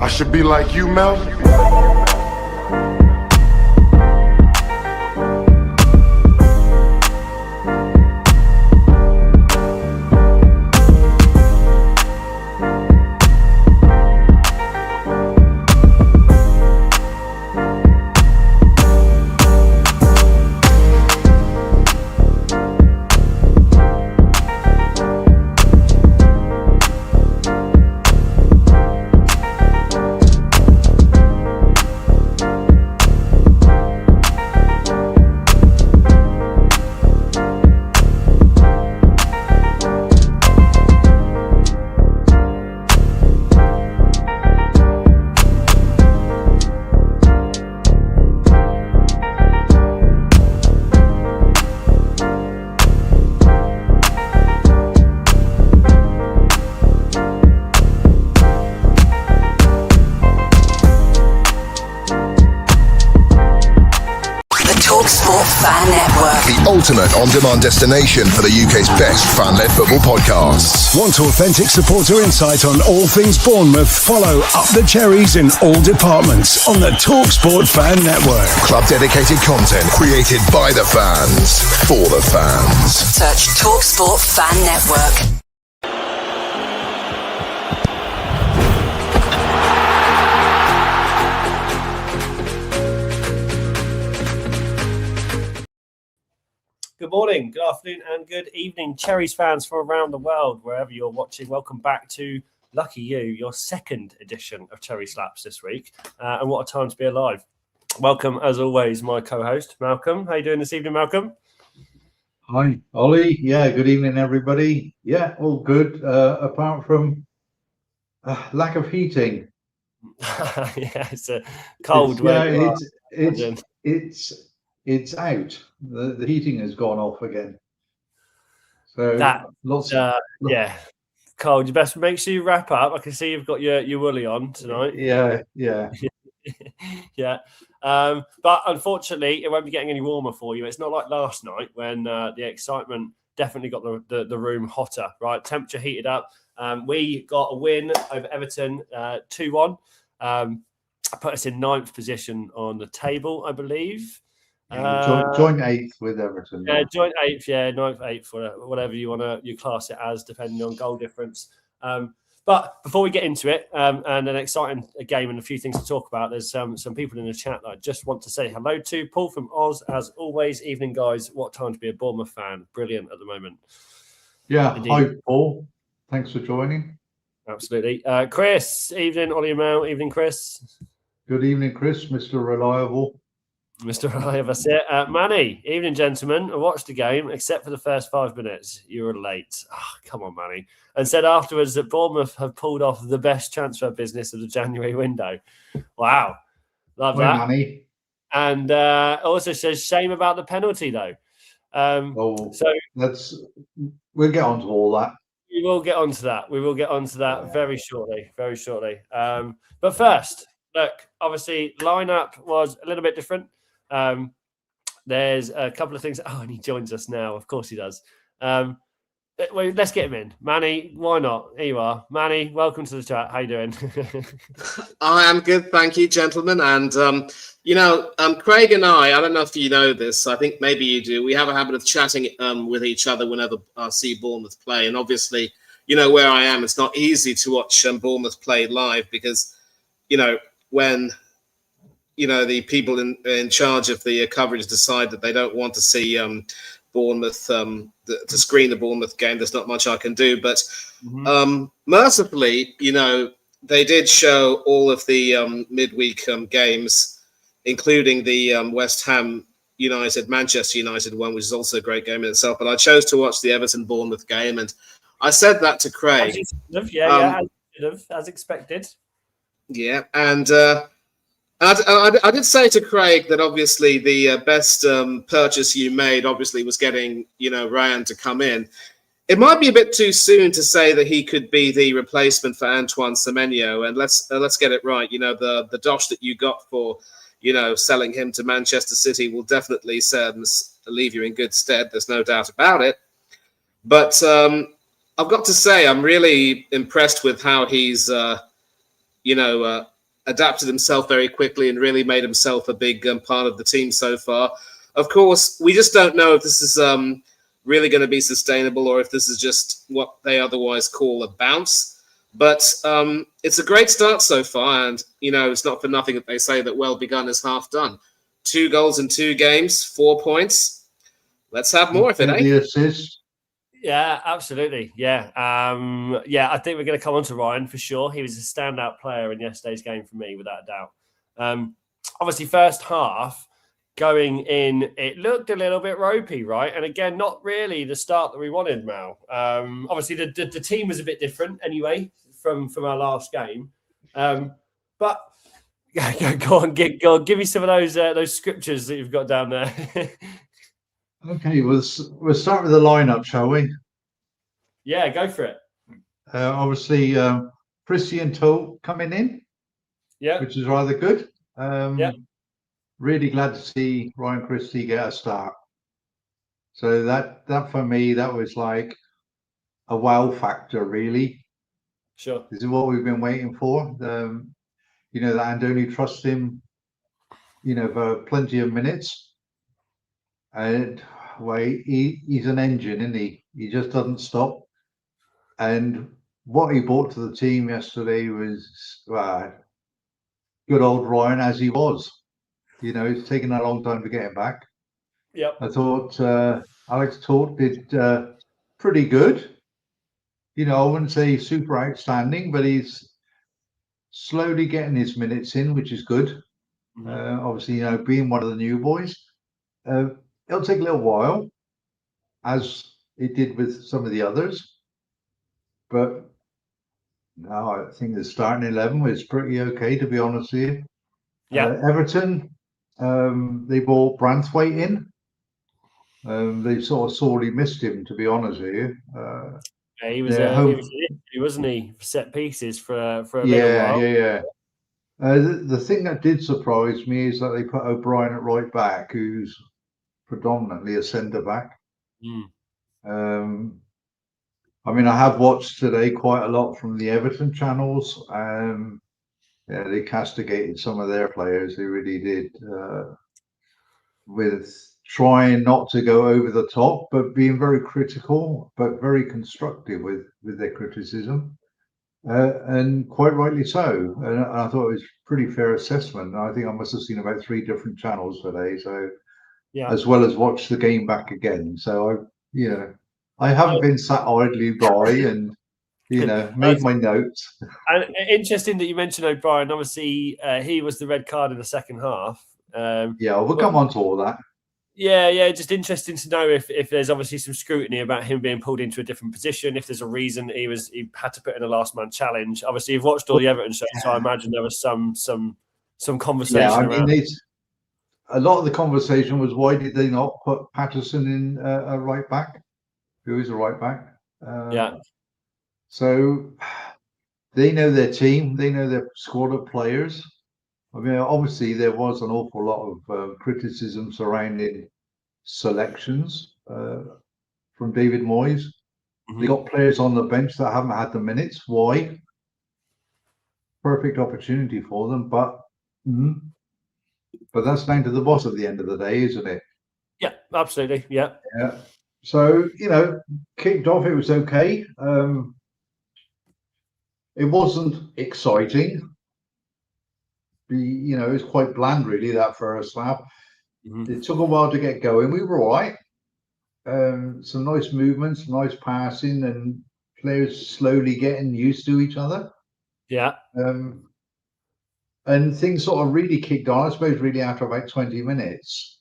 I should be like you, Mel. Ultimate on-demand destination for the UK's best fan-led football podcasts. Want authentic supporter insight on all things Bournemouth? Follow Up the Cherries in all departments on the TalkSport Fan Network. Club-dedicated content created by the fans, for the fans. Search TalkSport Fan Network. Good morning, good afternoon, and good evening, Cherries fans from around the world, wherever you're watching. Welcome back to, lucky you, your second edition of Cherry Slaps this week. And what a time to be alive. Welcome, as always, my co-host, Malcolm. How you doing this evening, Malcolm? Hi, Ollie. Yeah, good evening, everybody. Yeah, all good, apart from lack of heating. Yeah, it's a cold weather. It's out. The heating has gone off again. So yeah, cold. You best make sure you wrap up. I can see you've got your woolly on tonight. Yeah. Yeah. But unfortunately, it won't be getting any warmer for you. It's not like last night when the excitement definitely got the room hotter. Right, temperature heated up. We got a win over Everton, 2-1. Put us in 9th position on the table, I believe. Joint 8th with Everton. Yeah, joint 8th, 9th, 8th, whatever you class it as, depending on goal difference. But before we get into it, and an exciting game and a few things to talk about, there's some people in the chat that I just want to say hello to. Paul from Oz, as always. Evening, guys. What time to be a Bournemouth fan? Brilliant at the moment. Yeah, indeed. Hi, Paul. Thanks for joining. Absolutely. Chris, evening. Ollie Mel, evening, Chris. Good evening, Chris, Mr. Reliable. Mr. Ryan, that's it. Manny, evening, gentlemen. I watched the game, except for the first 5 minutes. You were late. Oh, come on, Manny. And said afterwards that Bournemouth have pulled off the best transfer business of the January window. Wow. Love that. Manny. And also says shame about the penalty, though. We'll get on to all that. We will get on to that. Very shortly. But first, look, obviously, lineup was a little bit different. There's a couple of things. Oh, and he joins us now. Of course he does. Let's get him in. Manny, why not? Here you are. Manny, welcome to the chat. How you doing? I am good. Thank you, gentlemen. And, Craig and I don't know if you know this. I think maybe you do. We have a habit of chatting with each other whenever I see Bournemouth play. And obviously, where I am, it's not easy to watch Bournemouth play live because, when the people in charge of the coverage decide that they don't want to see Bournemouth to screen the Bournemouth game, there's not much I can do. But mercifully, they did show all of the midweek games, including the West Ham United, Manchester United one, which is also a great game in itself. But I chose to watch the Everton Bournemouth game, and I said that to Craig. As expected. Yeah, and I did say to Craig that obviously the best purchase you made obviously was getting Rayan to come in. It might be a bit too soon to say that he could be the replacement for Antoine Semenyo, and let's get it right. The dosh that you got for selling him to Manchester City will definitely leave you in good stead. There's no doubt about it. But I've got to say I'm really impressed with how he's adapted himself very quickly and really made himself a big part of the team so far. Of course, we just don't know if this is really going to be sustainable or if this is just what they otherwise call a bounce. But it's a great start so far, and it's not for nothing that they say that well begun is half done. 2 goals in 2 games, 4 points. Let's have more if it ain't. The assist. Yeah, absolutely. Yeah. I think we're going to come on to Rayan for sure. He was a standout player in yesterday's game for me, without a doubt. Obviously, first half going in, it looked a little bit ropey, right? And again, not really the start that we wanted, Mal. Obviously, the team was a bit different anyway from our last game. But go on, give me some of those scriptures that you've got down there. Okay, we'll start with the lineup, shall we? Yeah, go for it. Obviously, Christie and Tote coming in, which is rather good. Really glad to see Ryan Christie get a start. So that for me, that was like a wow factor, really. Sure. This is what we've been waiting for. That Andoni trusts him, for plenty of minutes. And he's an engine, isn't he? He just doesn't stop. And what he brought to the team yesterday was good old Ryan as he was. It's taken a long time to get him back. Yep. I thought Alex Tote did pretty good. I wouldn't say super outstanding, but he's slowly getting his minutes in, which is good. Mm-hmm. Obviously, being one of the new boys. It'll take a little while, as it did with some of the others. But no, I think the starting 11 was pretty okay, to be honest with you. Yeah. Everton, they brought Branthwaite in. They sort of sorely missed him, to be honest with you. He was wasn't he? Set pieces for a little while. Yeah. The thing that did surprise me is that they put O'Brien at right back, who's predominantly a centre back. I have watched today quite a lot from the Everton channels. They castigated some of their players. They really did, with trying not to go over the top, but being very critical, but very constructive with their criticism, and quite rightly so. And I thought it was a pretty fair assessment. I think I must have seen about 3 different channels today. So. Yeah. As well as watch the game back again. So I haven't been sat idly by and made my notes. And interesting that you mentioned O'Brien. Obviously, he was the red card in the second half. We'll come on to all that. Yeah. Just interesting to know if there's obviously some scrutiny about him being pulled into a different position. If there's a reason he had to put in a last man challenge. Obviously, you've watched all the Everton shows, so I imagine there was some conversation. Yeah, a lot of the conversation was, why did they not put Patterson in a right back, who is a right back? So they know their team, they know their squad of players. Obviously there was an awful lot of criticism surrounding selections from David Moyes. Mm-hmm. They got players on the bench that haven't had the minutes. Why? Perfect opportunity for them, but that's down to the boss at the end of the day, isn't it? Yeah, absolutely. Yeah. So, kicked off, it was okay. It wasn't exciting. It was quite bland, really, that first half. Mm-hmm. It took a while to get going. We were all right. Some nice movements, nice passing, and players slowly getting used to each other. Yeah. And things sort of really kicked on, I suppose, really after about 20 minutes.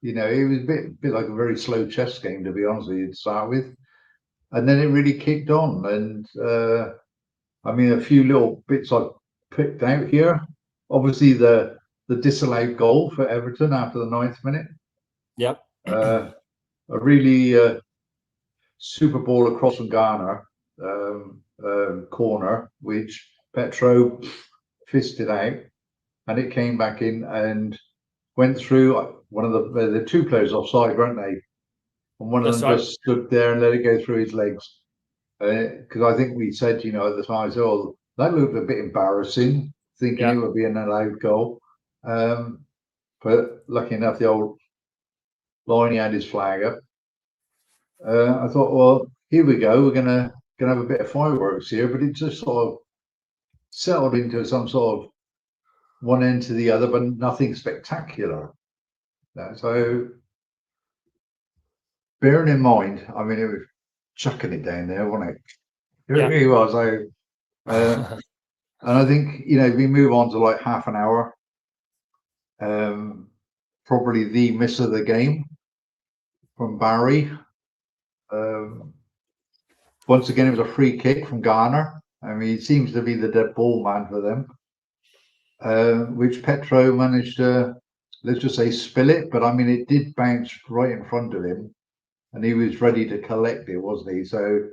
It was a bit like a very slow chess game, to be honest with you, to start with. And then it really kicked on. And, a few little bits I've picked out here. Obviously, the disallowed goal for Everton after the 9th minute. Yep. A really super ball across from Garner corner, which Petro fisted out, and it came back in and went through one of the 2 players offside, weren't they? And one of them just stood there and let it go through his legs. Because I think we said, at the time, that looked a bit embarrassing. thinking it would be an allowed goal. But lucky enough, the old Lonnie had his flag up. I thought, well, here we go. We're gonna have a bit of fireworks here, but it just sort of settled into some sort of one end to the other, but nothing spectacular. So, bearing in mind, I mean, it was chucking it down there, wasn't it? It really was. And I think, we move on to like half an hour. Probably the miss of the game from Barry. Once again, it was a free kick from Garner. I mean, he seems to be the dead ball man for them, which Petro managed to, let's just say, spill it. But I mean, it did bounce right in front of him, and he was ready to collect it, wasn't he? So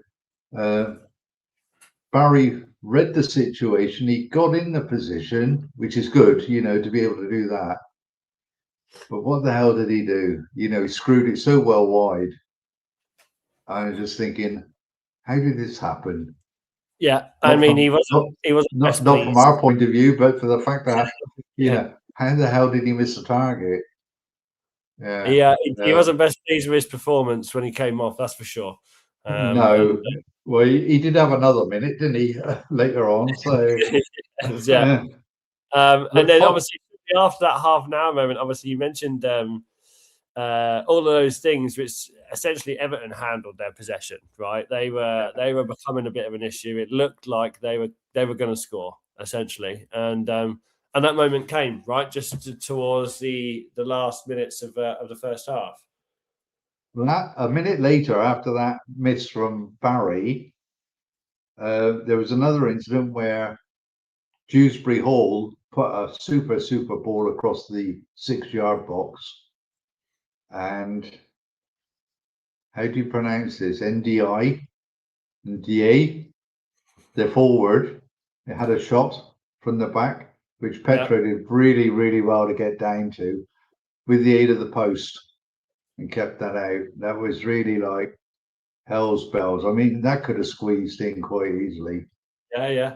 Barry read the situation. He got in the position, which is good, to be able to do that. But what the hell did he do? He screwed it so well wide. I was just thinking, how did this happen? Yeah, I mean, he wasn't not from our point of view, but for the fact that how the hell did he miss the target? Yeah, he wasn't best pleased with his performance when he came off. That's for sure. No, well, he did have another minute, didn't he? Later on, so yeah. And then obviously after that half an hour moment, obviously you mentioned all of those things which essentially Everton handled their possession, right? They were becoming a bit of an issue. It looked like they were going to score essentially, and that moment came right just towards the last minutes of the first half. A minute later, after that miss from Barry, there was another incident where Dewsbury Hall put a super ball across the 6-yard box. And how do you pronounce this? NDI? NDA? The forward. It had a shot from the back, which Petro did really, really well to get down to with the aid of the post and kept that out. That was really like hell's bells. I mean, that could have squeezed in quite easily. Yeah.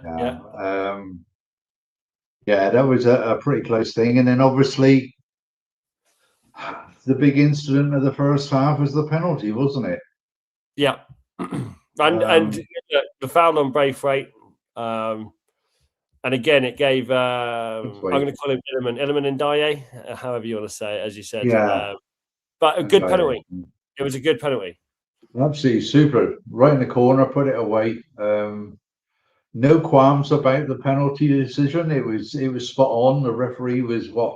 That was a pretty close thing. And then obviously the big incident of the first half was the penalty, wasn't it? Yeah. And the foul on Braithwaite. And again, it gave, I'm going to call him Illiman Ndiaye, however you want to say it, as you said. Yeah. But a good penalty. It was a good penalty. Absolutely super. Right in the corner, put it away. No qualms about the penalty decision. It was spot on. The referee was a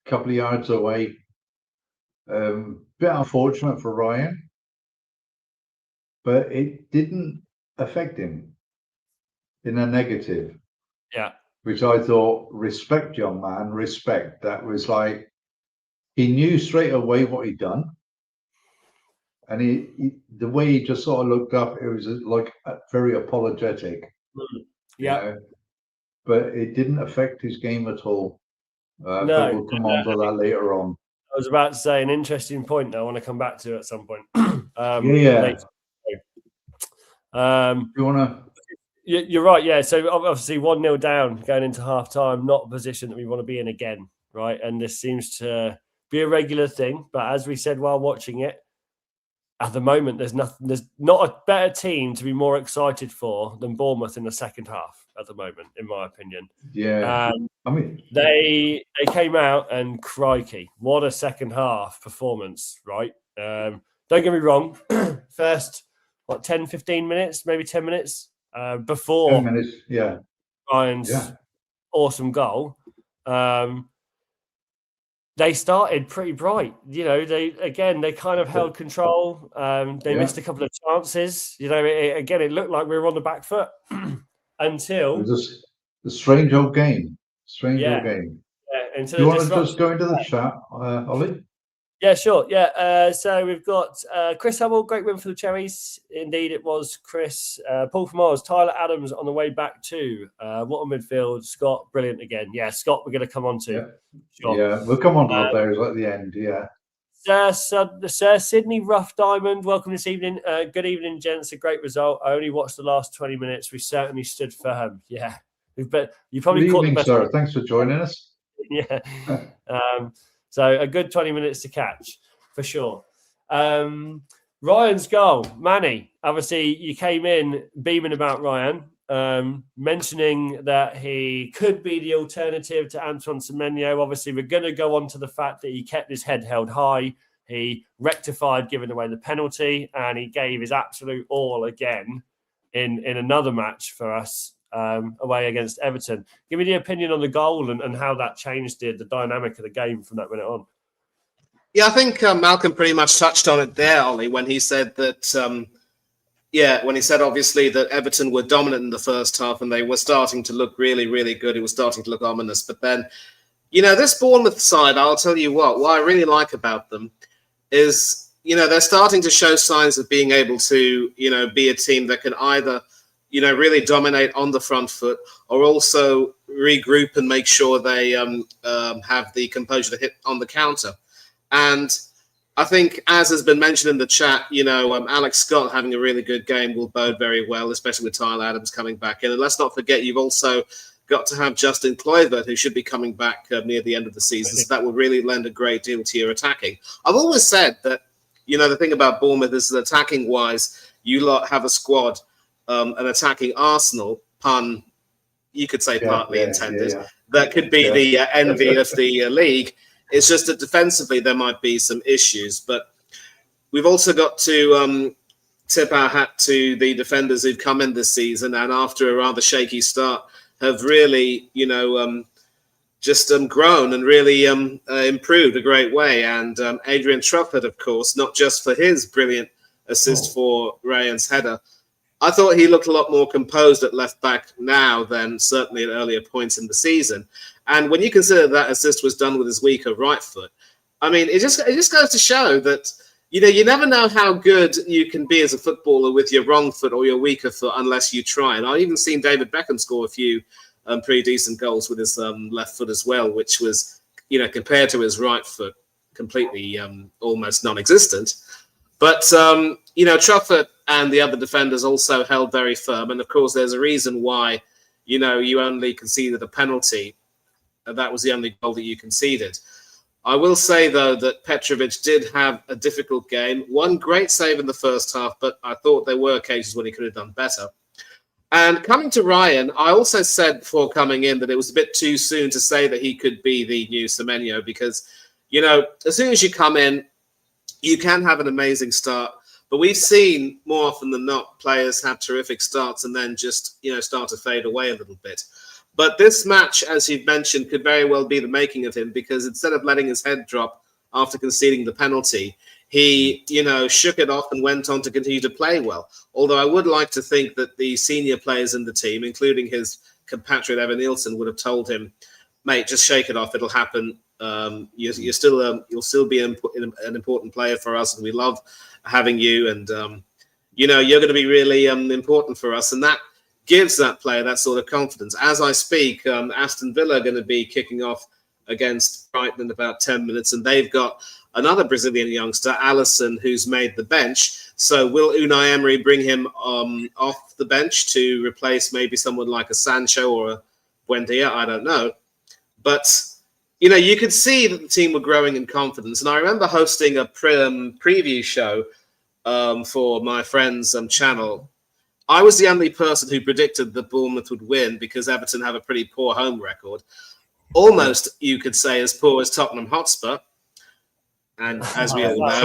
couple of yards away. Bit unfortunate for Rayan, but it didn't affect him in a negative. Yeah. Which I thought, respect, young man, respect. That was like, he knew straight away what he'd done. And he the way he just sort of looked up, it was like very apologetic. Yeah. But it didn't affect his game at all. No, but we'll come on to that later on. I was about to say an interesting point that I want to come back to at some point. You want to? You're right, yeah. So obviously 1-0 down going into half time, not a position that we want to be in again, right? And this seems to be a regular thing. But as we said while watching it, at the moment, there's not a better team to be more excited for than Bournemouth in the second half at the moment, in my opinion. Yeah. I mean, they came out and crikey, what a second half performance, right? Don't get me wrong, first 10, 15 minutes, maybe 10 minutes before 10 minutes, Ryan's awesome goal. They started pretty bright. They kind of held control. They missed a couple of chances. It looked like we were on the back foot until it was a strange old game. Strange old game. Yeah, do you want to just go into the chat, Ollie? Yeah, sure. Yeah. So we've got Chris Hubble, great win for the Cherries. Indeed, it was Chris. Paul from Oz, Tyler Adams on the way back too. What a midfield. Scott, brilliant again. Yeah, Scott, we're going to come on to. Yeah, sure. Yeah, we'll come on to the players at the end. Yeah. Sir Sydney Rough Diamond, welcome this evening. Good evening, gents. A great result. I only watched the last 20 minutes. We certainly stood firm. Yeah. You probably Good caught the evening, best. sir. Thanks for joining us. Yeah. So a good 20 minutes to catch for sure. Ryan's goal, Manny. Obviously, you came in beaming about Rayan, mentioning that he could be the alternative to Antoine Semenyo. Obviously, we're going to go on to the fact that he kept his head held high. He rectified giving away the penalty, and he gave his absolute all again in another match for us away against Everton. Give me the opinion on the goal and how that changed the dynamic of the game from that minute on. Yeah, I think Malcolm pretty much touched on it there, Ollie, when he said that, obviously that Everton were dominant in the first half and they were starting to look really, really good. It was starting to look ominous. But then, this Bournemouth side, I'll tell you what I really like about them is, they're starting to show signs of being able to, be a team that can either, really dominate on the front foot or also regroup and make sure they have the composure to hit on the counter. And I think, as has been mentioned in the chat, Alex Scott having a really good game will bode very well, especially with Tyler Adams coming back in. And let's not forget, you've also got to have Justin Kluivert, who should be coming back near the end of the season. So that will really lend a great deal to your attacking. I've always said that, the thing about Bournemouth is that attacking-wise, you lot have a squad, an attacking Arsenal, pun, you could say partly intended, that could be the envy of the league. It's just that defensively there might be some issues, but we've also got to tip our hat to the defenders who've come in this season and after a rather shaky start have really, just grown and really improved a great way. And Adrian Trufford, of course, not just for his brilliant assist for Rayan's header. I thought he looked a lot more composed at left back now than certainly at earlier points in the season. And when you consider that assist was done with his weaker right foot, I mean, it just goes to show that, you never know how good you can be as a footballer with your wrong foot or your weaker foot unless you try. And I've even seen David Beckham score a few pretty decent goals with his left foot as well, which was, compared to his right foot, completely almost non-existent. But, Trufford and the other defenders also held very firm. And, of course, there's a reason why, you only conceded a penalty. That was the only goal that you conceded. I will say, though, that Petrovic did have a difficult game. One great save in the first half, but I thought there were occasions when he could have done better. And coming to Rayan, I also said before coming in that it was a bit too soon to say that he could be the new Semenyo because, as soon as you come in, you can have an amazing start. But we've seen more often than not players have terrific starts and then just, start to fade away a little bit. But this match, as you've mentioned, could very well be the making of him because instead of letting his head drop after conceding the penalty, he, shook it off and went on to continue to play well. Although I would like to think that the senior players in the team, including his compatriot Evan Nielsen, would have told him, mate, just shake it off. It'll happen. You'll still be an important player for us and we love having you. And, you're going to be really important for us. And that gives that player that sort of confidence. As I speak, Aston Villa are going to be kicking off against Brighton in about 10 minutes, and they've got another Brazilian youngster, Alisson, who's made the bench. So will Unai Emery bring him off the bench to replace maybe someone like a Sancho or a Buendia? I don't know. But, you could see that the team were growing in confidence. And I remember hosting a preview show for my friend's channel. I was the only person who predicted that Bournemouth would win because Everton have a pretty poor home record. Almost, you could say, as poor as Tottenham Hotspur. And as we all know,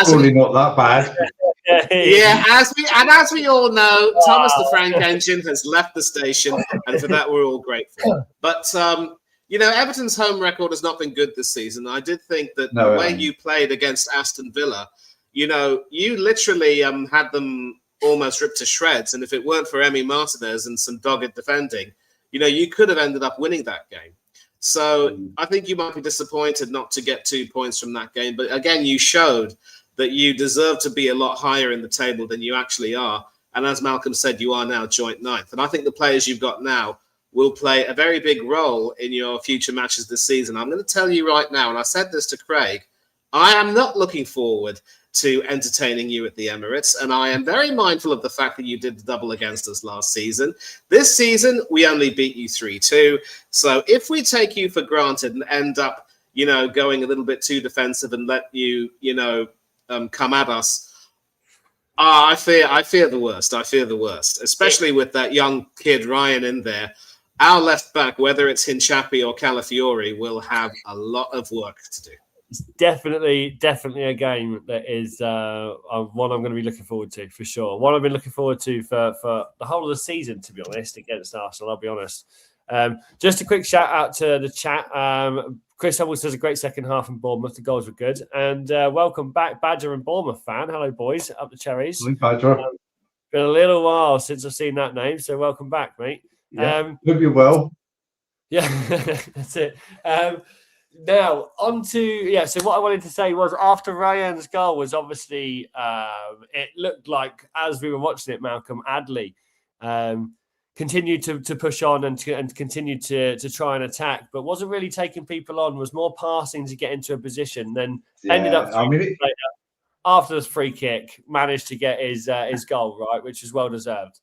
surely not that bad. Yeah, as we all know, Thomas the Frank Engine has left the station, and for that we're all grateful. But Everton's home record has not been good this season. I did think that the way you played against Aston Villa, you literally had them almost ripped to shreds. And if it weren't for Emi Martinez and some dogged defending, you could have ended up winning that game. So I think you might be disappointed not to get 2 points from that game. But again, you showed that you deserve to be a lot higher in the table than you actually are. And as Malcolm said, you are now joint ninth. And I think the players you've got now will play a very big role in your future matches this season. I'm going to tell you right now, and I said this to Craig, I am not looking forward to entertaining you at the Emirates. And I am very mindful of the fact that you did the double against us last season. This season, we only beat you 3-2. So if we take you for granted and end up, going a little bit too defensive and let you, come at us, I fear the worst. I fear the worst, especially with that young kid Rayan in there. Our left back, whether it's Hinchapi or Calafiori, will have a lot of work to do. It's definitely a game that is one I'm going to be looking forward to for sure. One I've been looking forward to for the whole of the season, to be honest, against Arsenal. I'll be honest. Just a quick shout out to the chat. Chris Humble says a great second half in Bournemouth. The goals were good. And welcome back, Badger and Bournemouth fan. Hello, boys. Up the Cherries. Badger. Been a little while since I've seen that name, so welcome back, mate. Yeah, hope you're well. Yeah, that's it. Now, on to, so what I wanted to say was after Rayan's goal was obviously, it looked like, as we were watching it, Malcolm, Adli continued to push on and continued to try and attack, but wasn't really taking people on, was more passing to get into a position, then ended up after this free kick, managed to get his goal, right, which is well deserved.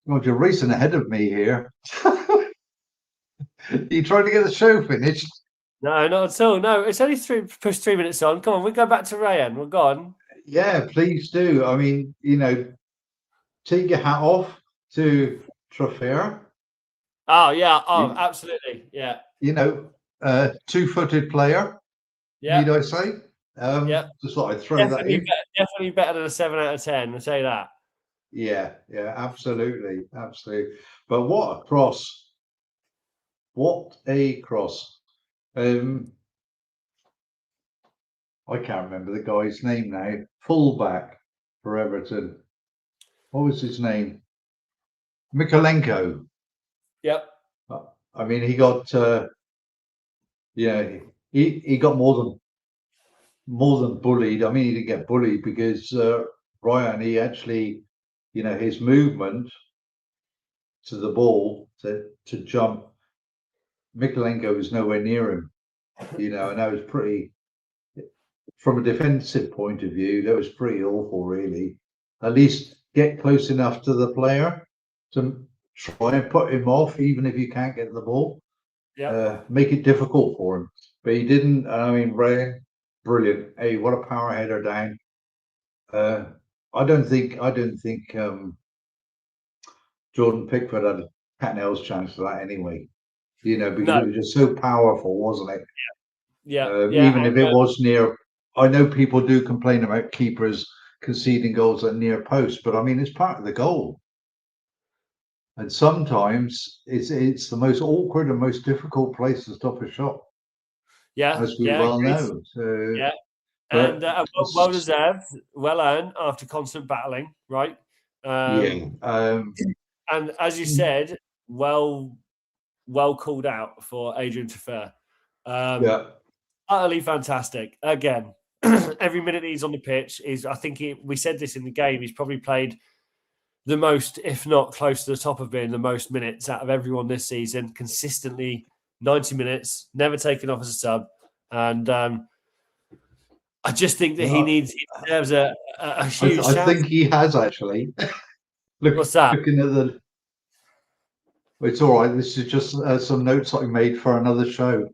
God, you're racing ahead of me here. You trying to get the show finished? No, not at all. No, it's only 3 minutes on. Come on, we go back to Rayan. We're gone. Yeah, please do. I mean, take your hat off to Toffees. Oh, yeah. Oh, absolutely. Yeah. 2-footed player. Yeah. Need I say? Yeah. Just thought I'd throw that in. Definitely better than a 7 out of 10. I'll say that. Yeah, absolutely. But what a cross. What a cross. I can't remember the guy's name now. Fullback for Everton. What was his name? Mikolenko. Yep. I mean, he got he got more than bullied. I mean, he didn't get bullied because Rayan, he actually, his movement to the ball to jump, Mikolenko was nowhere near him, and that was pretty, from a defensive point of view, that was pretty awful, really. At least get close enough to the player to try and put him off, even if you can't get the ball. Yeah. Make it difficult for him. But he didn't. I mean, Rayan, brilliant. Hey, what a power header down. I don't think Jordan Pickford had a cat-nails chance for that anyway. Because it was just so powerful, wasn't it? Yeah. Even if it was near, I know people do complain about keepers conceding goals at near post, but I mean, it's part of the goal. And sometimes it's the most awkward and most difficult place to stop a shot. Yeah, as we well know. So, yeah, and well deserved, well earned after constant battling, right? And as you said, well called out for Adrian Toffees. Utterly fantastic. Again, every minute he's on the pitch we said this in the game, he's probably played the most, if not close to the top of being the most minutes out of everyone this season, consistently 90 minutes, never taken off as a sub. And I just think that he deserves a huge I think he has actually. What's that? Looking at it's all right. This is just some notes I made for another show.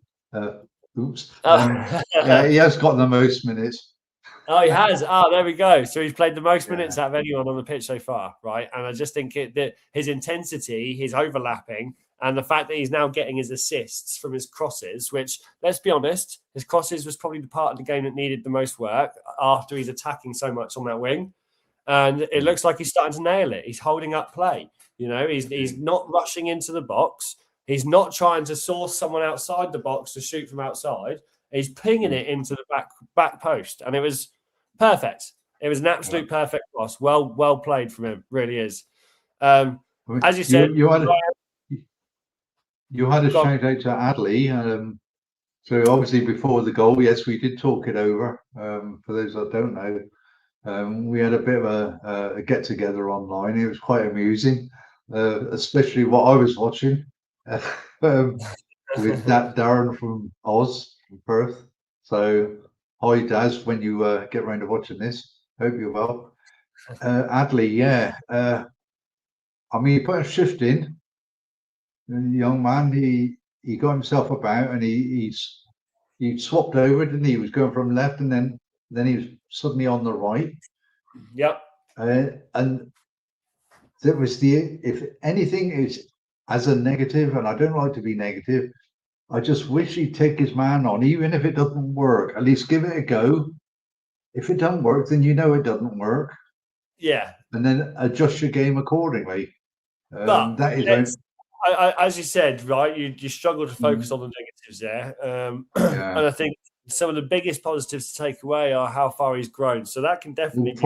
Oops. Yeah, he has got the most minutes. Oh, he has. Oh, there we go. So he's played the most minutes out of anyone on the pitch so far, right? And I just think that his intensity, his overlapping, and the fact that he's now getting his assists from his crosses, which, let's be honest, his crosses was probably the part of the game that needed the most work after he's attacking so much on that wing. And it looks like he's starting to nail it. He's holding up play. He's not rushing into the box. He's not trying to source someone outside the box to shoot from outside. He's pinging it into the back post, and it was perfect. It was an absolute perfect cross. Well played from him. Really is. As you said, you had a shout out to Adli. So obviously before the goal, yes, we did talk it over. For those that don't know, we had a bit of a get together online. It was quite amusing, especially what I was watching with that Darren from Perth. So Hi, Daz, when you get around to watching this. Hope you're well. Adli, yeah. I mean, he put a shift in. The young man, he got himself about, and he swapped over, didn't he? He was going from left, and then he was suddenly on the right. Yep. And that was if anything is as a negative, and I don't like to be negative, I just wish he'd take his man on, even if it doesn't work. At least give it a go. If it doesn't work, then you know it doesn't work. Yeah. And then adjust your game accordingly. But that is as you said, right, you struggle to focus on the negatives there. And I think some of the biggest positives to take away are how far he's grown. So that can definitely be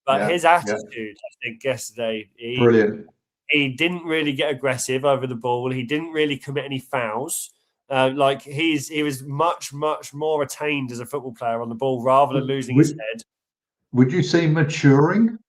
But his attitude, I think, yesterday, brilliant. He didn't really get aggressive over the ball. He didn't really commit any fouls. He was much more attained as a football player on the ball rather than losing his head. Would you say maturing?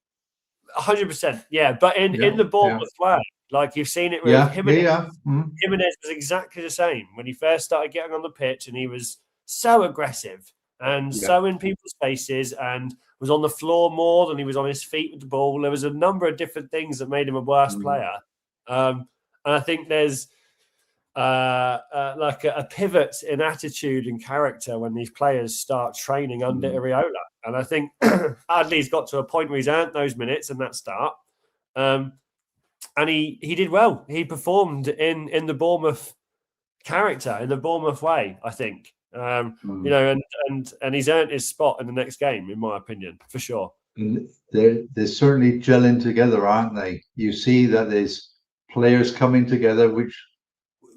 100%, yeah. But in the Bournemouth way, like you've seen it with Jimenez. Jimenez was exactly the same when he first started getting on the pitch, and he was so aggressive and so in people's faces and was on the floor more than he was on his feet with the ball. There was a number of different things that made him a worse player. And I think there's like a pivot in attitude and character when these players start training under Iriola. And I think Adli's got to a point where he's earned those minutes and that start. And he did well. He performed in the Bournemouth character, in the Bournemouth way, I think. You know, and he's earned his spot in the next game, in my opinion, for sure. They're certainly gelling together, aren't they? You see that there's players coming together, which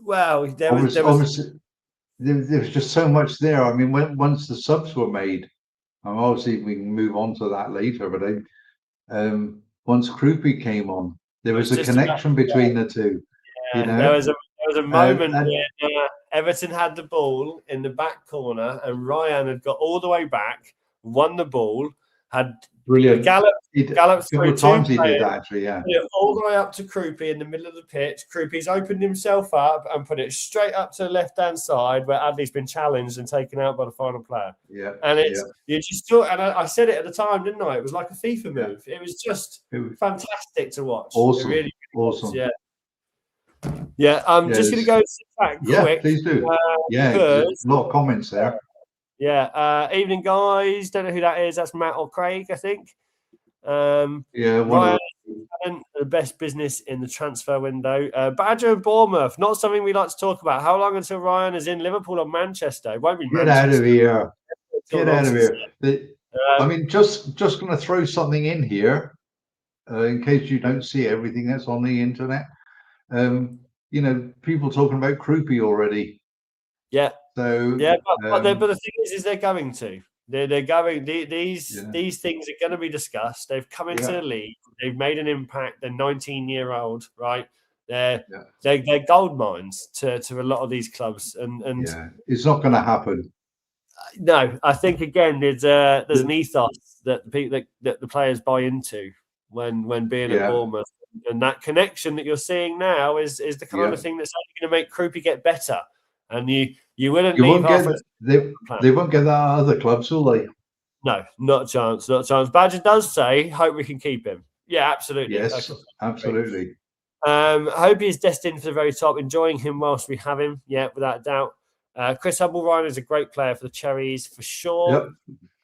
there was just so much there. I mean, once the subs were made, obviously we can move on to that later, but once Krupi came on, there was a connection between the two. Yeah, you know? There was a moment where Everton had the ball in the back corner, and Rayan had got all the way back, won the ball, had galloped through times. He players, did that actually, all the way up to Krupi in the middle of the pitch. Krupi's opened himself up and put it straight up to the left-hand side where Adli's been challenged and taken out by the final player. Yeah, and you just thought, and I said it at the time, didn't I? It was like a FIFA move. It was just fantastic to watch. Awesome, it really awesome. Was, yeah. I'm just going to go back quick. Yeah, please do. There's a lot of comments there. Yeah. Evening, guys. Don't know who that is. That's Matt or Craig, I think. Ryan, the best business in the transfer window. Badger and Bournemouth, not something we like to talk about. How long until Ryan is in Liverpool or Manchester? It won't be Manchester. Get out of here. Get out of here. I mean, just going to throw something in here in case you don't see everything that's on the internet. You know, people talking about Krupi already. Yeah. So but the thing is they're going to. They're going. These things are going to be discussed. They've come into the league. They've made an impact. They're 19-year-old, right? They're gold mines to a lot of these clubs, and it's not going to happen. No, I think again there's an ethos that the players buy into when being at Bournemouth. And that connection that you're seeing now is the kind of thing that's only going to make Krupi get better. And you wouldn't leave they won't get that at other clubs, will they? No, not a chance. Not a chance. Badger does say, hope we can keep him. Yeah, absolutely. Yes, absolutely. Hope he's destined for the very top. Enjoying him whilst we have him. Yeah, without a doubt. Chris Humble-Ryan is a great player for the Cherries, for sure.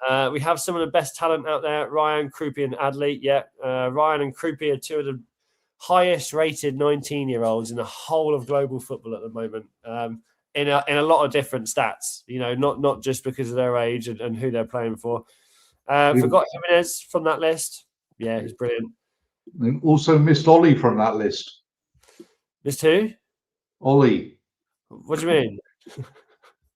Yep. We have some of the best talent out there. Rayan, Krupi and Adli. Yeah, Rayan and Krupi are two of the highest rated 19-year-olds in the whole of global football at the moment. In a lot of different stats, you know, not just because of their age and who they're playing for. Forgot Jimenez from that list. Yeah, he's brilliant. And also missed Ollie from that list. Missed who? Ollie. What do you mean?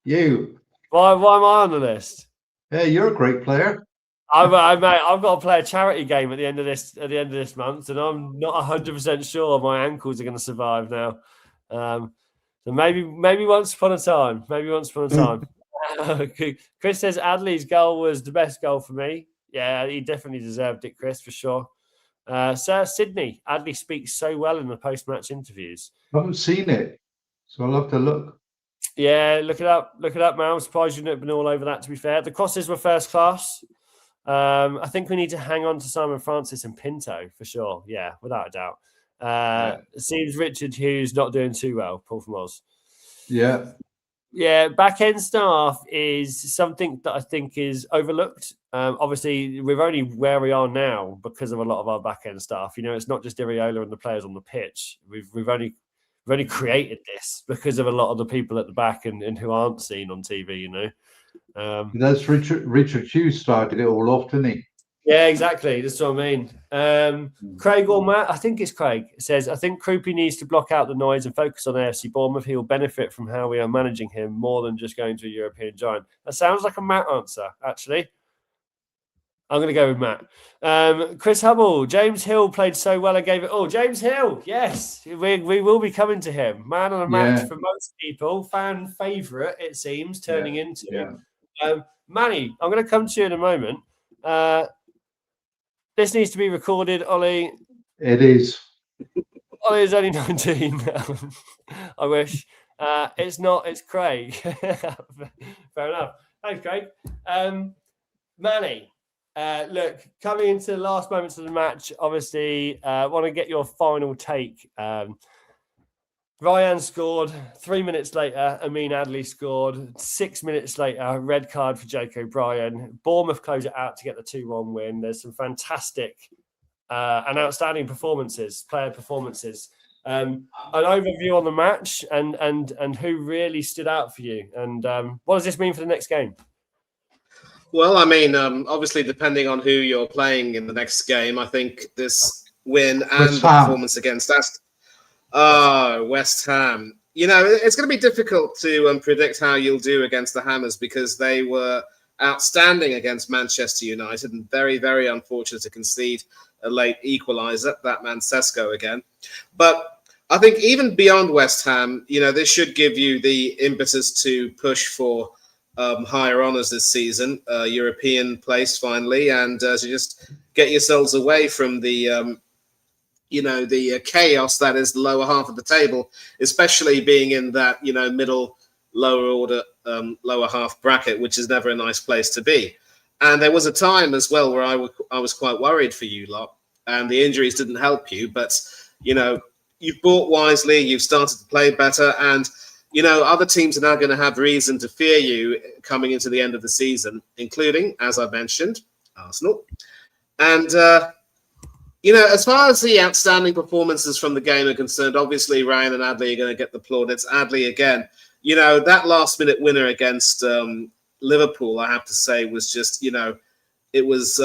You. Why am I on the list? Yeah, you're a great player. I've got to play a charity game at the end of this month, and I'm not 100% sure my ankles are going to survive now. So maybe once upon a time. Chris says Adli's goal was the best goal for me. Yeah, he definitely deserved it, Chris, for sure. Sir Sydney, Adli speaks so well in the post-match interviews. I haven't seen it, so I'll have to look. Yeah, look it up, man. I'm surprised you've not been all over that. To be fair, the crosses were first class. I think we need to hang on to Simon Francis and Pinto for sure. Yeah, without a doubt. It seems Richard Hughes not doing too well. Paul from Oz. Yeah, back end staff is something that I think is overlooked. Obviously, we're only where we are now because of a lot of our back end staff. You know, it's not just Iriola and the players on the pitch. We've only created this because of a lot of the people at the back and who aren't seen on TV. You know, that's Richard Hughes started it all off, didn't he? Yeah, exactly. That's what I mean. Craig or Matt, I think it's Craig, says, I think Krupi needs to block out the noise and focus on AFC Bournemouth. He'll benefit from how we are managing him more than just going to a European giant. That sounds like a Matt answer, actually. I'm going to go with Matt. Chris Hubble, James Hill played so well, I gave it all. James Hill, yes, we will be coming to him. Man on a match for most people, fan favourite, it seems, turning into. Manny, I'm going to come to you in a moment. This needs to be recorded, Ollie. It is. Ollie is only 19 now. I wish. It's not, it's Craig. Fair enough. Thanks, Craig. Manny, look, coming into the last moments of the match, obviously, want to get your final take. Rayan scored. 3 minutes later, Amin Adli scored. 6 minutes later, red card for Jake O'Brien. Bournemouth close it out to get the 2-1 win. There's some fantastic and outstanding performances, player performances. An overview on the match and who really stood out for you. And what does this mean for the next game? Well, I mean, obviously, depending on who you're playing in the next game, I think this win and the performance against Aston. Oh, West Ham. You know, it's going to be difficult to predict how you'll do against the Hammers because they were outstanding against Manchester United and very, very unfortunate to concede a late equaliser. That man Sesko again. But I think even beyond West Ham, you know, this should give you the impetus to push for higher honours this season, European place finally, and to just get yourselves away from the the chaos that is the lower half of the table, especially being in that, middle, lower order, lower half bracket, which is never a nice place to be. And there was a time as well where I was quite worried for you lot, and the injuries didn't help you. But, you've bought wisely, you've started to play better, and, other teams are now going to have reason to fear you coming into the end of the season, including, as I mentioned, Arsenal. And, as far as the outstanding performances from the game are concerned, obviously Rayan and Adli are going to get the plaudits. Adli again, that last-minute winner against Liverpool, I have to say, was just, it was.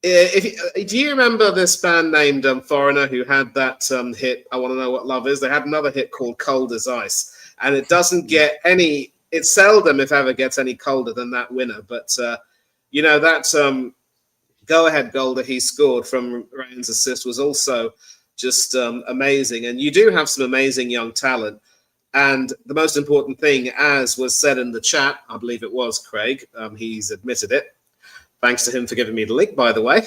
Do you remember this band named Foreigner who had that hit? I Want to Know What Love Is. They had another hit called Cold as Ice, and it doesn't get any. It seldom, if ever, gets any colder than that winner. But that. Go-ahead goal that he scored from Rayan's assist was also just amazing. And you do have some amazing young talent. And the most important thing, as was said in the chat, I believe it was Craig, he's admitted it. Thanks to him for giving me the link, by the way.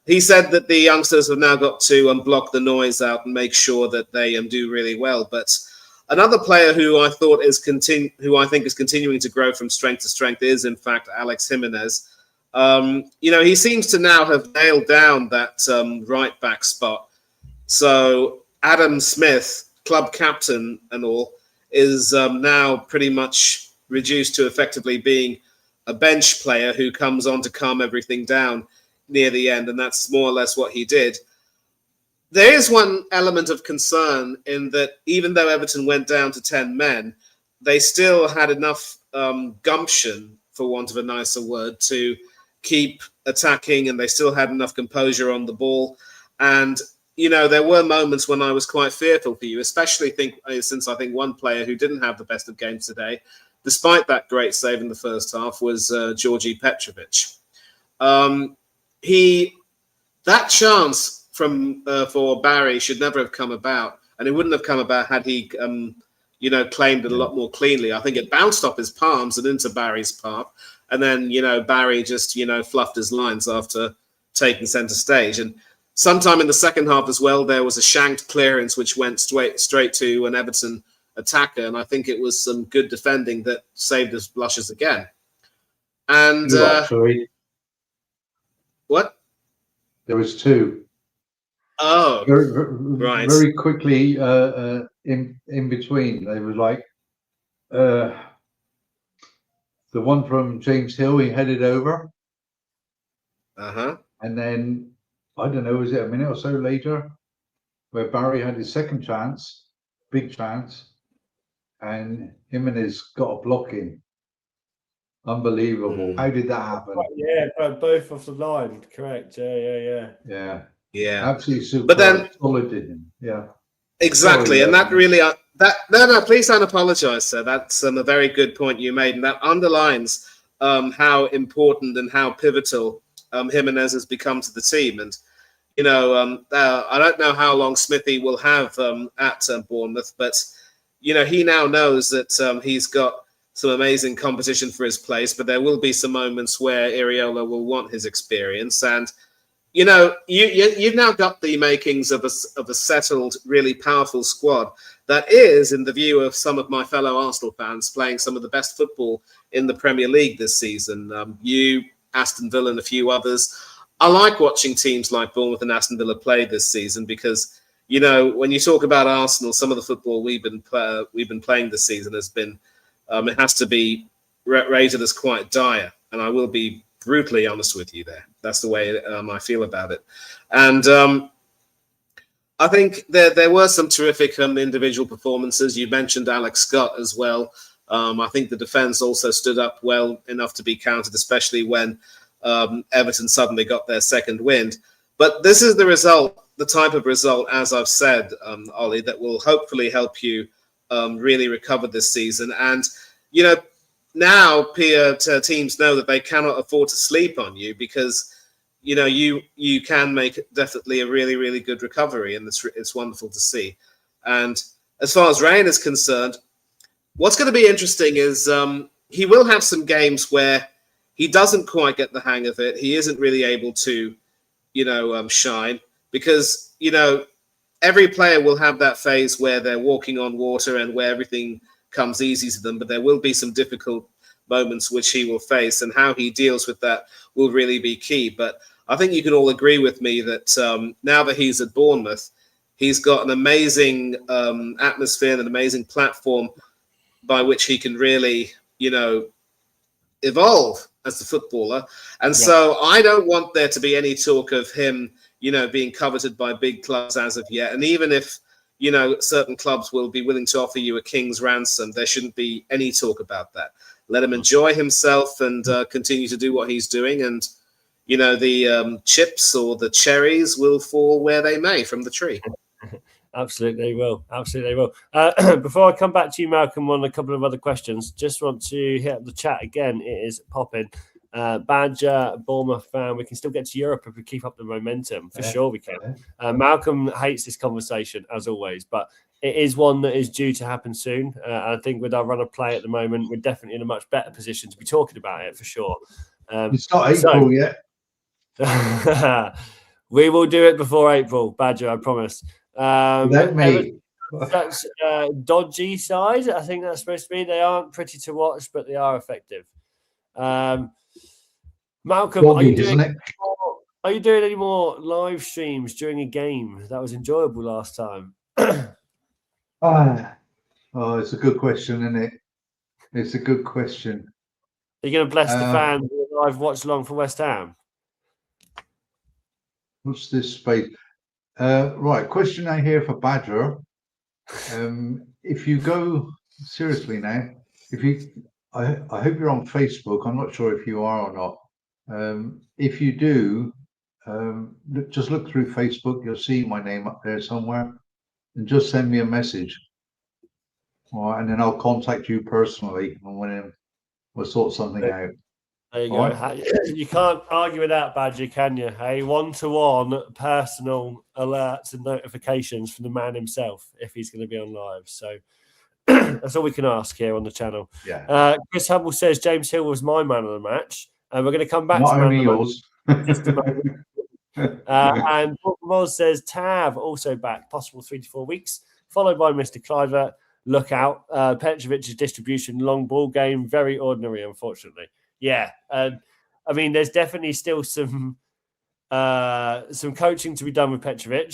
He said that the youngsters have now got to block the noise out and make sure that they do really well. But another player who I think is continuing to grow from strength to strength is, in fact, Alex Jimenez. He seems to now have nailed down that right back spot. So Adam Smith, club captain and all, is now pretty much reduced to effectively being a bench player who comes on to calm everything down near the end. And that's more or less what he did. There is one element of concern in that even though Everton went down to 10 men, they still had enough gumption, for want of a nicer word, to keep attacking, and they still had enough composure on the ball. And, there were moments when I was quite fearful for you, especially since I think one player who didn't have the best of games today, despite that great save in the first half, was Georgi Petrovic. That chance for Barry should never have come about, and it wouldn't have come about had he, claimed it a lot more cleanly. I think it bounced off his palms and into Barry's path. And then, Barry just, fluffed his lines after taking centre stage. And sometime in the second half as well, there was a shanked clearance which went straight to an Everton attacker, and I think it was some good defending that saved us blushes again. And Sorry, what? there was two. Oh, Very, very quickly in between. They were like the one from James Hill. He headed over, and then I don't know, was it a minute or so later, where Barry had his second chance, big chance, and Jimenez got a block in. Unbelievable! How did that happen? Yeah, both off the line. Correct. Yeah. Absolutely super. But then solid, didn't he? Yeah. Exactly, and that really no, please don't apologise, sir. That's a very good point you made, and that underlines how important and how pivotal Jimenez has become to the team. And you know, I don't know how long Smithy will have at Bournemouth, but you know, he now knows that he's got some amazing competition for his place, but there will be some moments where Iriola will want his experience. And you know, you've now got the makings of a settled, really powerful squad that is, in the view of some of my fellow Arsenal fans, playing some of the best football in the Premier League this season. You, Aston Villa, and a few others. I like watching teams like Bournemouth and Aston Villa play this season because, you know, when you talk about Arsenal, some of the football we've been playing this season has been, it has to be rated as quite dire, and I will be brutally honest with you there. That's the way I feel about it. And I think there were some terrific individual performances. You mentioned Alex Scott as well. I think the defence also stood up well enough to be counted, especially when Everton suddenly got their second wind. But this is the result, the type of result, as I've said, Ollie, that will hopefully help you really recover this season. And, you know, now teams know that they cannot afford to sleep on you because, you know, you can make definitely a really, really good recovery, and it's wonderful to see. And as far as Rayan is concerned, what's going to be interesting is he will have some games where he doesn't quite get the hang of it. He isn't really able to, you know, shine because, you know, every player will have that phase where they're walking on water and where everything comes easy to them, but there will be some difficult moments which he will face, and how he deals with that will really be key. But I think you can all agree with me that now that he's at Bournemouth, he's got an amazing atmosphere and an amazing platform by which he can really, you know, evolve as a footballer. And so I don't want there to be any talk of him, you know, being coveted by big clubs as of yet. And even if, you know, certain clubs will be willing to offer you a king's ransom, there shouldn't be any talk about that. Let him enjoy himself and continue to do what he's doing. And, you know, the chips or the cherries will fall where they may from the tree. Absolutely they will. Absolutely they will. Before I come back to you, Malcolm, on a couple of other questions, just want to hit up the chat again. It is popping. Badger, Bournemouth fan, we can still get to Europe if we keep up the momentum. For sure we can. Malcolm hates this conversation, as always, but it is one that is due to happen soon. I think with our run of play at the moment, we're definitely in a much better position to be talking about it, for sure. It's not April yet. We will do it before April, Badger, I promise. Without me. That's dodgy side. I think that's supposed to be. They aren't pretty to watch, but they are effective. Malcolm, are you doing any more live streams during a game? That was enjoyable last time. Oh, it's a good question, isn't it? It's a good question. Are you going to bless the fans with a live watch along for West Ham? What's this space? Right, question I hear for Badger. If you go seriously now, I hope you're on Facebook. I'm not sure if you are or not. If you do, just look through Facebook. You'll see my name up there somewhere, and just send me a message. All right, and then I'll contact you personally, and we'll sort something out. There you go. Right. You can't argue with that, Badger, can you? Hey, one-to-one personal alerts and notifications from the man himself if he's going to be on live. So that's all we can ask here on the channel. Yeah. Chris Hubble says James Hill was my man of the match, and we're going to come back Not to only yours. just a moment. And Paul Moz says Tav also back, possible 3 to 4 weeks, followed by Mr. Cliver. look out. Petrovic's distribution, long ball game, very ordinary, unfortunately. Yeah, I mean, there's definitely still some coaching to be done with Petrovic.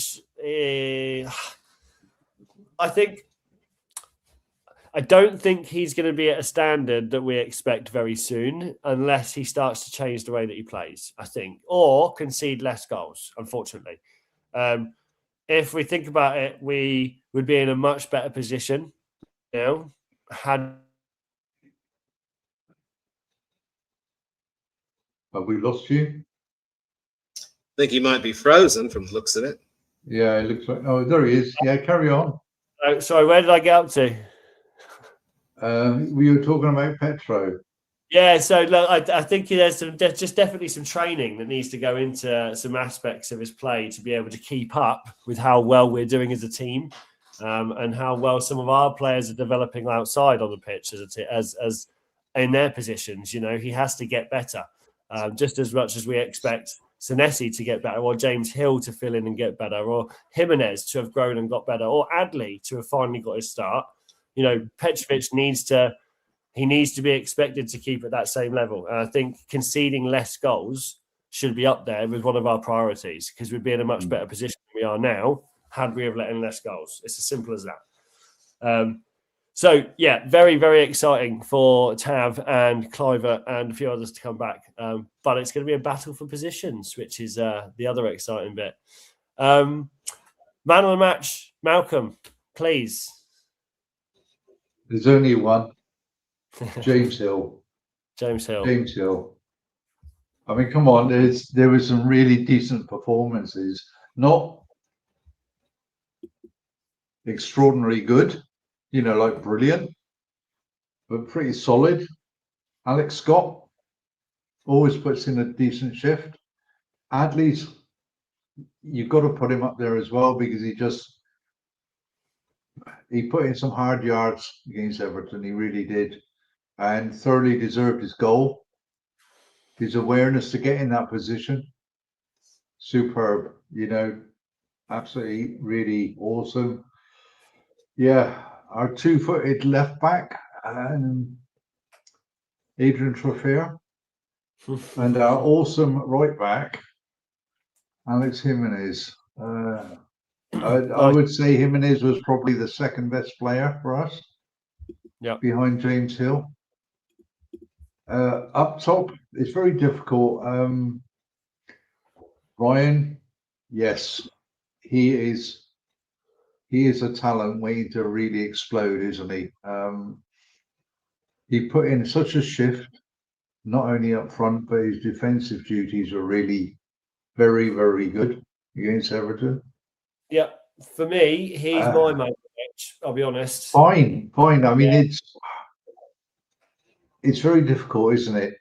I don't think he's going to be at a standard that we expect very soon, unless he starts to change the way that he plays, I think, or concede less goals, unfortunately. If we think about it, we would be in a much better position now had. Have we lost you? I think he might be frozen from the looks of it. Yeah, it looks like. Oh, there he is. Yeah, carry on. Sorry, where did I get up to? We were talking about Petro. Yeah, so look, I think there's just definitely some training that needs to go into some aspects of his play to be able to keep up with how well we're doing as a team, and how well some of our players are developing outside on the pitch as in their positions. You know, he has to get better, just as much as we expect Senesi to get better, or James Hill to fill in and get better, or Jimenez to have grown and got better, or Adli to have finally got his start. You know, Petrovic needs to be expected to keep at that same level. And I think conceding less goals should be up there with one of our priorities, because we'd be in a much better position than we are now had we have let in less goals. It's as simple as that. So, yeah, very, very exciting for Tav and Cliver and a few others to come back. But it's going to be a battle for positions, which is the other exciting bit. Man of the match, Malcolm, please. There's only one. James Hill. James Hill. James Hill. I mean, come on. There were some really decent performances. Not extraordinarily good, you know, like brilliant, but pretty solid. Alex Scott always puts in a decent shift. Adli's, you've got to put him up there as well, because he put in some hard yards against Everton. He really did, and thoroughly deserved his goal. His awareness to get in that position, superb. You know, absolutely, really awesome. Yeah, our two-footed left back, Adrian Trofeo, and our awesome right back, Alex Jimenez. I would say Jimenez was probably the second best player for us. Yeah. Behind James Hill. Up top, it's very difficult. Rayan, yes, he is a talent waiting to really explode, isn't he? He put in such a shift, not only up front, but his defensive duties are really very, very good against Everton. Yeah, for me, he's my man of the match, I'll be honest. Fine. I mean, it's very difficult, isn't it?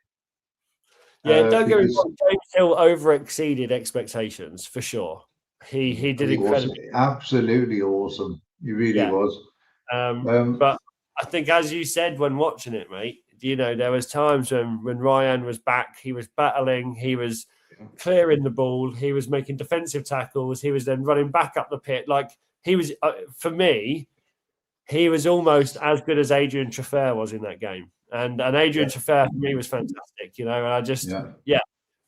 Yeah, don't get me wrong, James Hill over-exceeded expectations, for sure. He did incredibly. Absolutely awesome. He really was. But I think, as you said when watching it, mate, you know, there was times when Rayan was back, he was battling, he was clearing the ball, he was making defensive tackles, he was then running back up the pit. Like, he was, for me, he was almost as good as Adrian Trofeo was in that game. And Adrian Trofeo for me was fantastic, you know, and I just,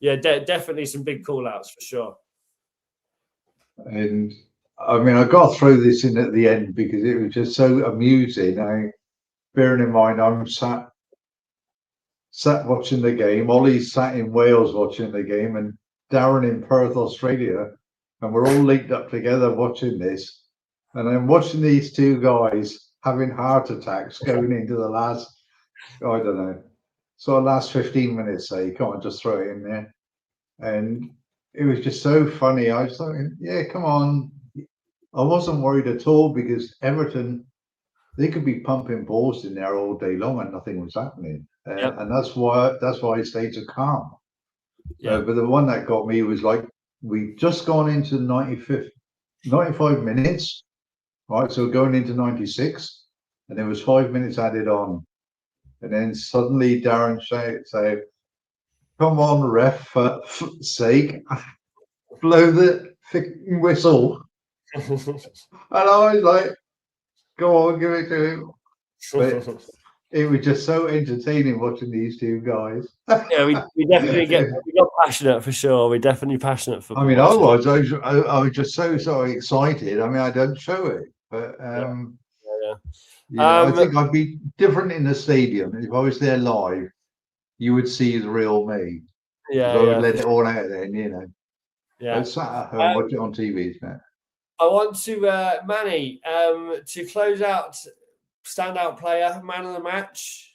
definitely some big call-outs for sure. And I mean, I got to throw this in at the end because it was just so amusing. Bearing in mind, I'm sat watching the game. Ollie sat in Wales watching the game, and Darren in Perth, Australia, and we're all linked up together watching this. And I'm watching these two guys having heart attacks going into the last, I don't know, last 15 minutes. Say, you can't just throw it in there, and it was just so funny. I was like, yeah, come on. I wasn't worried at all because Everton, they could be pumping balls in there all day long and nothing was happening. And that's why I stayed so calm. But the one that got me was like, we just gone into 95 minutes, right? So going into 96, and there was 5 minutes added on. And then suddenly Darren say, come on, ref, for sake, blow the whistle. And I was like, Go on, give it to him. But it was just so entertaining watching these two guys. Yeah, we definitely we got passionate for sure. We're definitely passionate for. I mean, I was just so excited. I mean, I don't show it, but I think I'd be different in the stadium if I was there live. You would see the real me. Yeah, I would let it all out then, Yeah, I sat at home watching it on TV. I want to Manny to close out standout player, man of the match.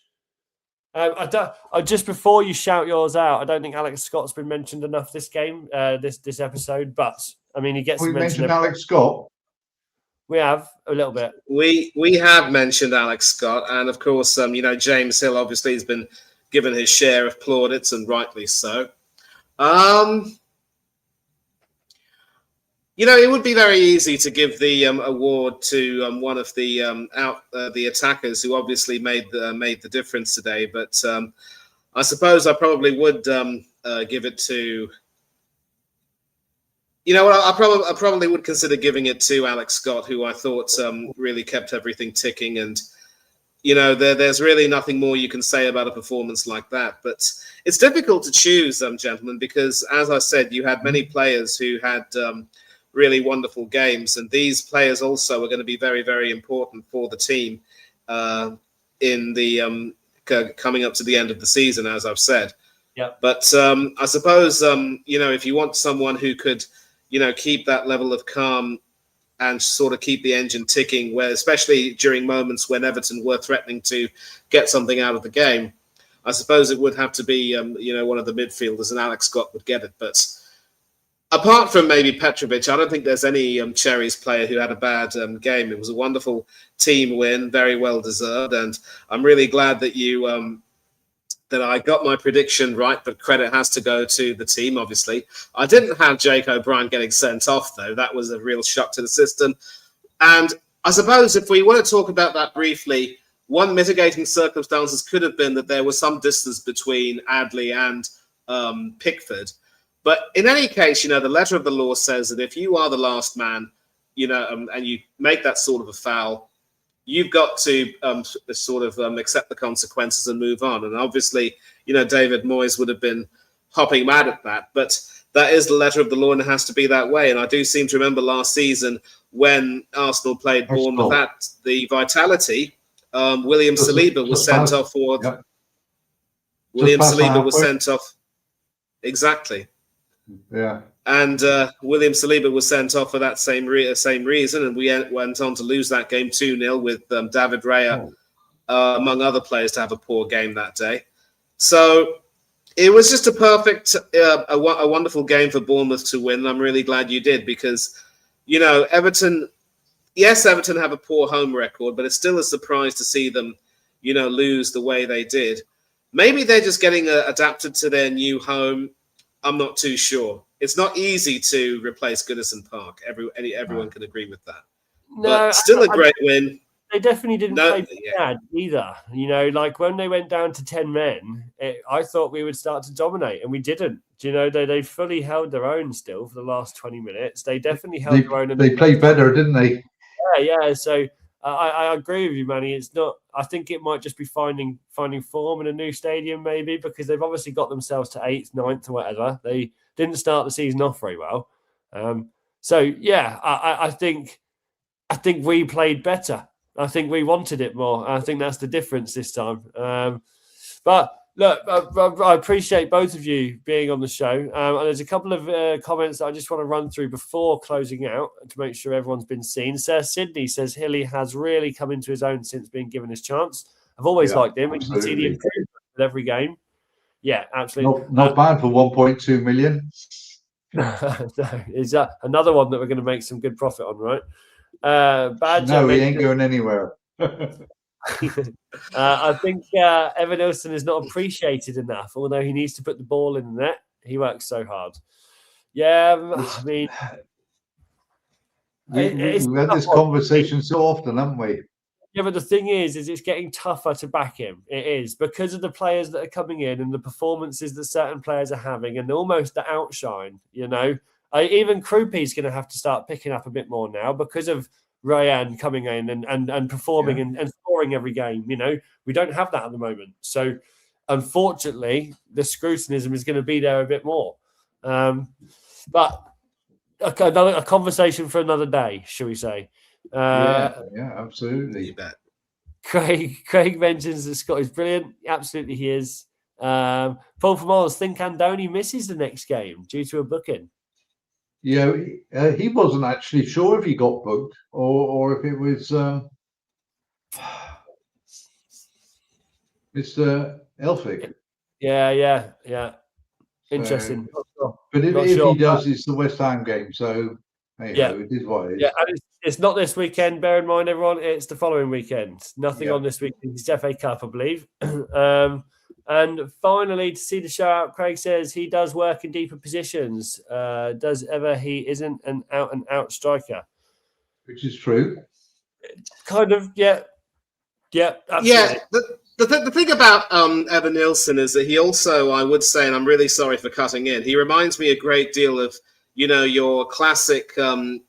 Just before you shout yours out, I don't think Alex Scott's been mentioned enough this game, this episode. But I mean, he gets. We mentioned Alex Scott. We have a little bit. We have mentioned Alex Scott, and of course, James Hill obviously has been given his share of plaudits, and rightly so. It would be very easy to give the award to one of the attackers who obviously made the difference today. But I suppose I probably would give it to. I probably would consider giving it to Alex Scott, who I thought really kept everything ticking. And there's really nothing more you can say about a performance like that. But it's difficult to choose, gentlemen, because as I said, you had many players who had. Really wonderful games, and these players also are going to be very, very important for the team in the coming up to the end of the season, as I've said. Yeah. But I suppose if you want someone who could, keep that level of calm and sort of keep the engine ticking, where especially during moments when Everton were threatening to get something out of the game, I suppose it would have to be one of the midfielders, and Alex Scott would get it, but. Apart from maybe Petrovic, I don't think there's any Cherries player who had a bad game. It was a wonderful team win, very well deserved, and I'm really glad that that I got my prediction right. But credit has to go to the team. Obviously, I didn't have Jake O'Brien getting sent off though. That was a real shock to the system. And I suppose if we want to talk about that briefly, one mitigating circumstances could have been that there was some distance between Adli and Pickford. But in any case, the letter of the law says that if you are the last man, and you make that sort of a foul, you've got to accept the consequences and move on. And obviously, David Moyes would have been hopping mad at that. But that is the letter of the law, and it has to be that way. And I do seem to remember last season when Arsenal played Bournemouth at the Vitality, William Saliba was sent off for. Yep. William Saliba was sent off. Exactly. Yeah, and William Saliba was sent off for that same reason, and we went on to lose that game 2-0 with David Raya, among other players, to have a poor game that day. So it was just a perfect, a wonderful game for Bournemouth to win. I'm really glad you did because, Everton. Yes, Everton have a poor home record, but it's still a surprise to see them, lose the way they did. Maybe they're just getting adapted to their new home. I'm not too sure. It's not easy to replace Goodison Park. Everyone can agree with that. No, but still a great win. They definitely didn't play bad either. Like when they went down to 10 men, I thought we would start to dominate, and we didn't. They fully held their own still for the last 20 minutes. They definitely held their own. They played better, didn't they? Yeah. So I agree with you, Manny. It's not. I think it might just be finding form in a new stadium, maybe, because they've obviously got themselves to 8th, 9th, or whatever. They didn't start the season off very well. So yeah, I think we played better. I think we wanted it more. I think that's the difference this time. But look, I appreciate both of you being on the show. And there's a couple of comments that I just want to run through before closing out to make sure everyone's been seen. Sir Sydney says Hilly has really come into his own since being given his chance. I've always liked him. And you can see the improvement with every game. Yeah, absolutely. Not bad for 1.2 million. No, is that another one that we're going to make some good profit on, right? No, he ain't going anywhere. I think Evan Ilson is not appreciated enough, although he needs to put the ball in the net. He works so hard. Yeah, I mean, we've had this conversation so often, haven't we? Yeah, but the thing is it's getting tougher to back him. It is because of the players that are coming in and the performances that certain players are having, and almost the outshine. Even Krupi's going to have to start picking up a bit more now because of Rayan coming in and performing and scoring every game. You know, we don't have that at the moment. So, unfortunately, the scrutinism is going to be there a bit more. But a conversation for another day, shall we say? Yeah, absolutely. You bet. Craig mentions that Scott is brilliant. Absolutely, he is. Paul from Oz, think Andoni misses the next game due to a booking. Yeah, he wasn't actually sure if he got booked or if it was Mr. Elphick. Yeah. Interesting. But if he does, it's the West Ham game. So, it is what it is. Yeah, and it's not this weekend. Bear in mind, everyone, it's the following weekend. Nothing on this weekend. It's FA Cup, I believe. And finally, to see the show out, Craig says he does work in deeper positions. He isn't an out-and-out striker. Which is true. Kind of, yeah. Yeah, absolutely. Yeah, the thing about Evan Nielsen is that he also, I would say, and I'm really sorry for cutting in, he reminds me a great deal of, your classic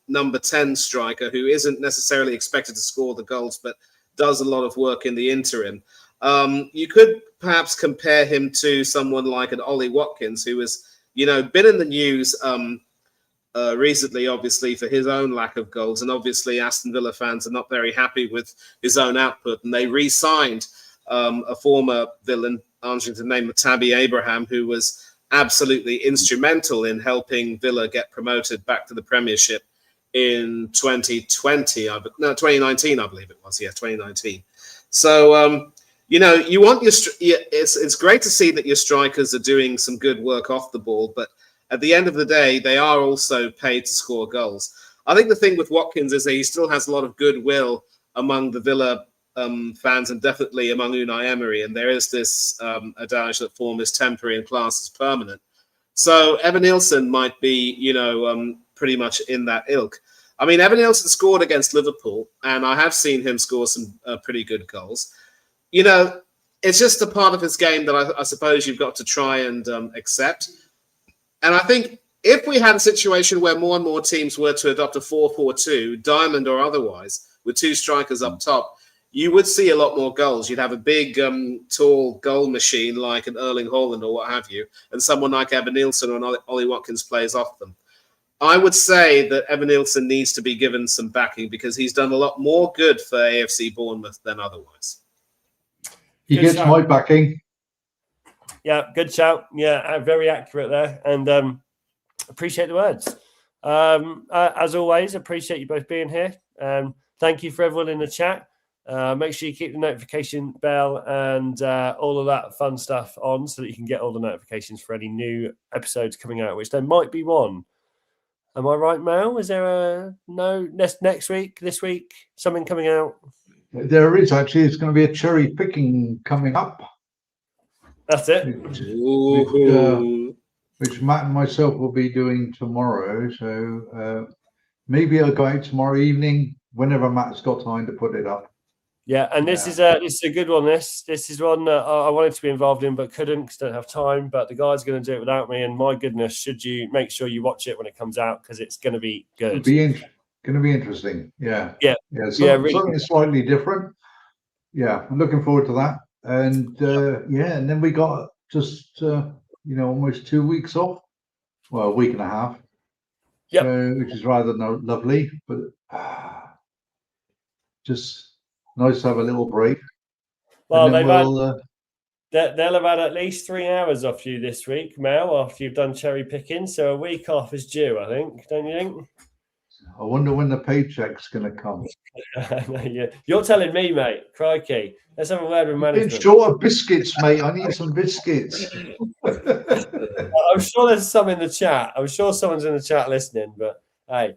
number 10 striker who isn't necessarily expected to score the goals, but does a lot of work in the interim. You could perhaps compare him to someone like an Ollie Watkins, who has, been in the news recently, obviously, for his own lack of goals. And obviously, Aston Villa fans are not very happy with his own output. And they re-signed a former villain, Argentine named Tabby Abraham, who was absolutely instrumental in helping Villa get promoted back to the Premiership in 2019, I believe it was. Yeah, 2019. So, you want it's great to see that your strikers are doing some good work off the ball, but at the end of the day, they are also paid to score goals. I think the thing with Watkins is that he still has a lot of goodwill among the Villa fans and definitely among Unai Emery. And there is this adage that form is temporary and class is permanent. So Evan Nielsen might be, pretty much in that ilk. I mean, Evan Nielsen scored against Liverpool, and I have seen him score some pretty good goals. It's just a part of his game that I suppose you've got to try and accept. And I think if we had a situation where more and more teams were to adopt a 4-4-2, diamond or otherwise, with two strikers up top, you would see a lot more goals. You'd have a big, tall goal machine like an Erling Haaland or what have you, and someone like Evan Nielsen or an Ollie Watkins plays off them. I would say that Evan Nielsen needs to be given some backing because he's done a lot more good for AFC Bournemouth than otherwise. He gets my backing. Yeah, good shout. Yeah, very accurate there. And appreciate the words. As always, appreciate you both being here. Thank you for everyone in the chat. Make sure you keep the notification bell and all of that fun stuff on so that you can get all the notifications for any new episodes coming out, which there might be one. Am I right, Mel? Is there next week, this week, something coming out? There is actually. It's going to be a cherry picking coming up. That's it. Which Matt and myself will be doing tomorrow. So maybe I'll go out tomorrow evening whenever Matt's got time to put it up. Yeah, and this is a good one. This is one that I wanted to be involved in but couldn't because I don't have time. But the guy's going to do it without me. And my goodness, should you make sure you watch it when it comes out because it's going to be good. It'll be going to be interesting. Yeah. Really something slightly different. Yeah, I'm looking forward to that. And and then we got just almost 2 weeks off. Well, a week and a half. Yeah, which is rather lovely, but just nice to have a little break. Well, they'll have had at least 3 hours off you this week, Mel, after you've done cherry picking. So a week off is due, I think. Don't you think? I wonder when the paycheck's going to come. Yeah. You're telling me, mate. Crikey. Let's have a word with management. It's short of biscuits, mate. I need some biscuits. I'm sure there's some in the chat. I'm sure someone's in the chat listening, but hey.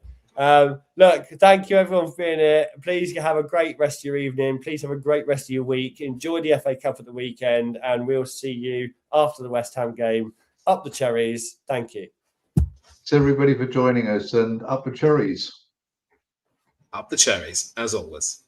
Look, thank you everyone for being here. Please have a great rest of your evening. Please have a great rest of your week. Enjoy the FA Cup at the weekend, and we'll see you after the West Ham game. Up the Cherries. Thank you. Thanks everybody for joining us, and up the Cherries. Up the Cherries, as always.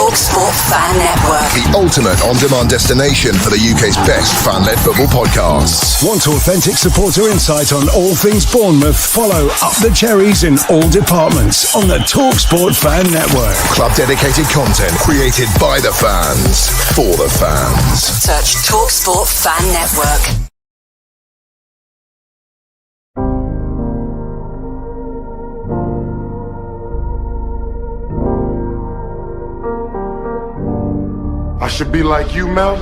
TalkSport Fan Network. The ultimate on-demand destination for the UK's best fan-led football podcasts. Want authentic supporter insight on all things Bournemouth? Follow Up the Cherries in all departments on the TalkSport Fan Network. Club-dedicated content created by the fans, for the fans. Search TalkSport Fan Network. I should be like you, Mel.